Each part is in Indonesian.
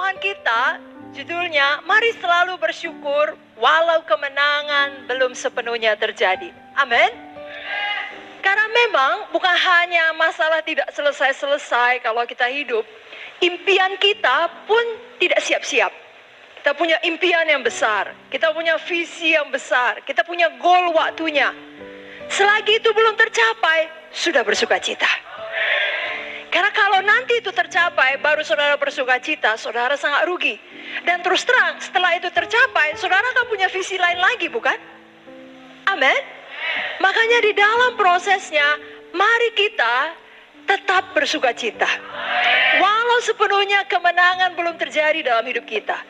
renungan kita judulnya, mari selalu bersyukur walau kemenangan belum sepenuhnya terjadi. Amin. Karena memang bukan hanya masalah tidak selesai-selesai kalau kita hidup, impian kita pun tidak siap-siap. Kita punya impian yang besar, kita punya visi yang besar, kita punya goal waktunya. Selagi itu belum tercapai, sudah bersuka cita. Karena kalau nanti itu tercapai, baru saudara bersuka cita, saudara sangat rugi. Dan terus terang, setelah itu tercapai, saudara kan punya visi lain lagi, bukan? Amin. Makanya di dalam prosesnya, mari kita tetap bersuka cita. Walau sepenuhnya kemenangan belum terjadi dalam hidup kita.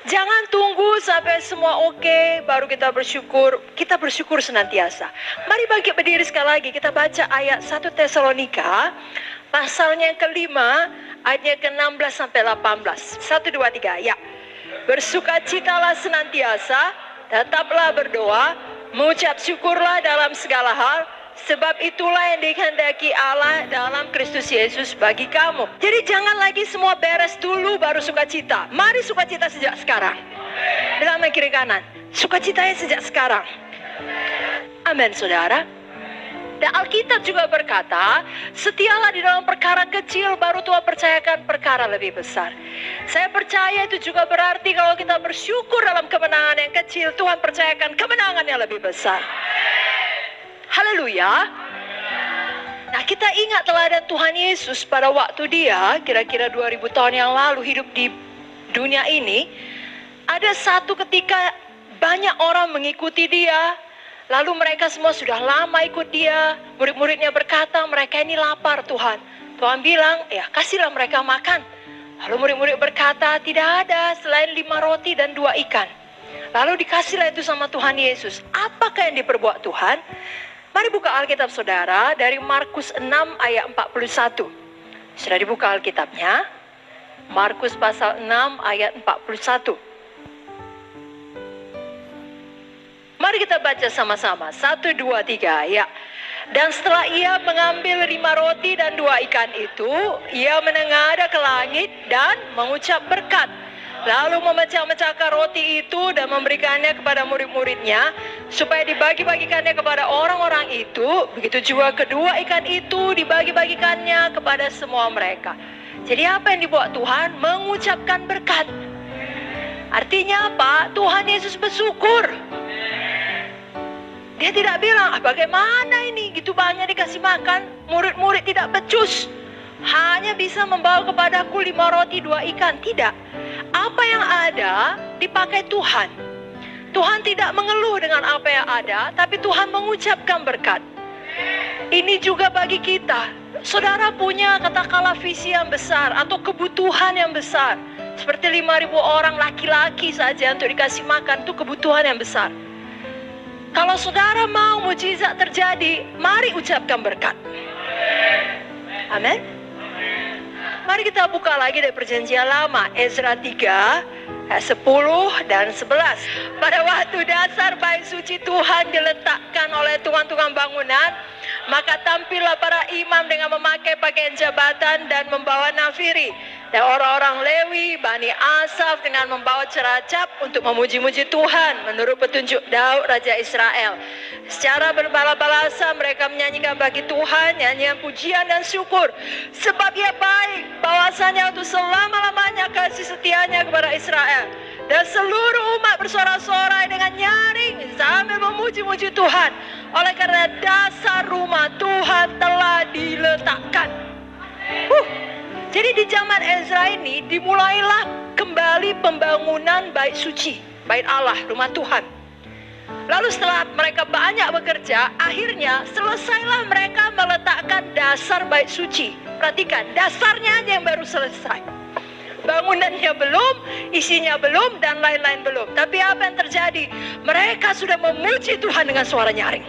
Jangan tunggu sampai semua oke, baru kita bersyukur. Kita bersyukur senantiasa. Mari bangkit berdiri sekali lagi, kita baca ayat 1 Tesalonika. Pasalnya yang kelima, ayatnya ke-16 sampai 18. 1, 2, 3, ya. Bersukacitalah senantiasa, tetaplah berdoa, mengucap syukurlah dalam segala hal, sebab itulah yang dikehendaki Allah dalam Kristus Yesus bagi kamu. Jadi jangan lagi semua beres dulu baru sukacita. Mari sukacita sejak sekarang. Dalam kiri kanan, sukacitanya sejak sekarang. Amin, saudara. Dan Alkitab juga berkata, setialah di dalam perkara kecil, baru Tuhan percayakan perkara lebih besar. Saya percaya itu juga berarti kalau kita bersyukur dalam kemenangan yang kecil, Tuhan percayakan kemenangan yang lebih besar. Haleluya. Nah, kita ingat teladan Tuhan Yesus pada waktu dia, kira-kira 2000 tahun yang lalu hidup di dunia ini. Ada satu ketika banyak orang mengikuti dia. Lalu mereka semua sudah lama ikut dia. Murid-muridnya berkata, mereka ini lapar Tuhan. Tuhan bilang, ya kasihlah mereka makan. Lalu murid-murid berkata, tidak ada selain 5 roti dan 2 ikan. Lalu dikasihlah itu sama Tuhan Yesus. Apakah yang diperbuat Tuhan? Mari buka Alkitab saudara dari Markus 6 ayat 41. Sudah dibuka Alkitabnya? Markus pasal 6 ayat 41. Mari kita baca sama-sama. 1, 2, 3, ya. Dan setelah ia mengambil 5 roti dan 2 ikan itu, ia menengadah ke langit dan mengucap berkat. Lalu memecah-mecahkan roti itu dan memberikannya kepada murid-muridnya, supaya dibagi-bagikannya kepada orang-orang itu. Begitu juga kedua ikan itu dibagi-bagikannya kepada semua mereka. Jadi apa yang dibuat Tuhan? Mengucapkan berkat. Artinya apa? Tuhan Yesus bersyukur. Dia tidak bilang, bagaimana ini gitu banyak dikasih makan, murid-murid tidak becus. Hanya bisa membawa kepadaku 5 roti 2 ikan. Tidak. Apa yang ada dipakai Tuhan. Tuhan tidak mengeluh dengan apa yang ada, tapi Tuhan mengucapkan berkat. Ini juga bagi kita. Saudara punya katakanlah visi yang besar atau kebutuhan yang besar. Seperti 5.000 orang laki-laki saja untuk dikasih makan, itu kebutuhan yang besar. Kalau saudara mau mujizat terjadi, mari ucapkan berkat. Amin. Mari kita buka lagi dari perjanjian lama, Ezra 3 ayat 10 dan 11. Pada waktu dasar bait suci Tuhan diletakkan oleh tukang-tukang bangunan, maka tampillah para imam dengan memakai pakaian jabatan dan membawa nafiri. Dan orang-orang Lewi, Bani Asaf dengan membawa ceracap untuk memuji-muji Tuhan menurut petunjuk Daud Raja Israel. Secara berbala-balasa mereka menyanyikan bagi Tuhan nyanyian pujian dan syukur. Sebab ia baik, bahwasanya untuk selama-lamanya kasih setianya kepada Israel. Dan seluruh umat bersorak-sorai dengan nyaring sambil memuji-muji Tuhan. Oleh karena dasar rumah Tuhan telah diletakkan. Jadi di zaman Ezra ini dimulailah kembali pembangunan bait suci, bait Allah, rumah Tuhan. Lalu setelah mereka banyak bekerja, akhirnya selesailah mereka meletakkan dasar bait suci. Perhatikan, dasarnya aja yang baru selesai. Bangunannya belum, isinya belum, dan lain-lain belum. Tapi apa yang terjadi? Mereka sudah memuji Tuhan dengan suara nyaring.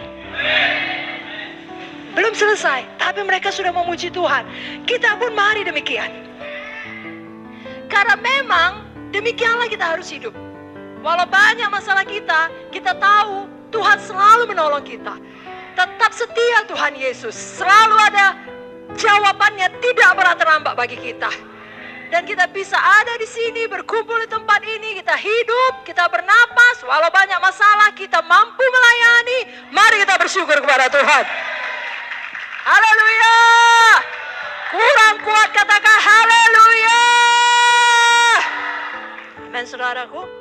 Belum selesai, tapi mereka sudah memuji Tuhan. Kita pun mari demikian. Karena memang demikianlah kita harus hidup. Walau banyak masalah kita, kita tahu Tuhan selalu menolong kita. Tetap setia Tuhan Yesus. Selalu ada jawabannya, tidak pernah terlambat bagi kita. Dan kita bisa ada di sini, berkumpul di tempat ini, kita hidup, kita bernapas, walau banyak masalah, kita mampu melayani. Mari kita bersyukur kepada Tuhan. Haleluya. Kurang kuat katakan haleluya. Amin saudaraku.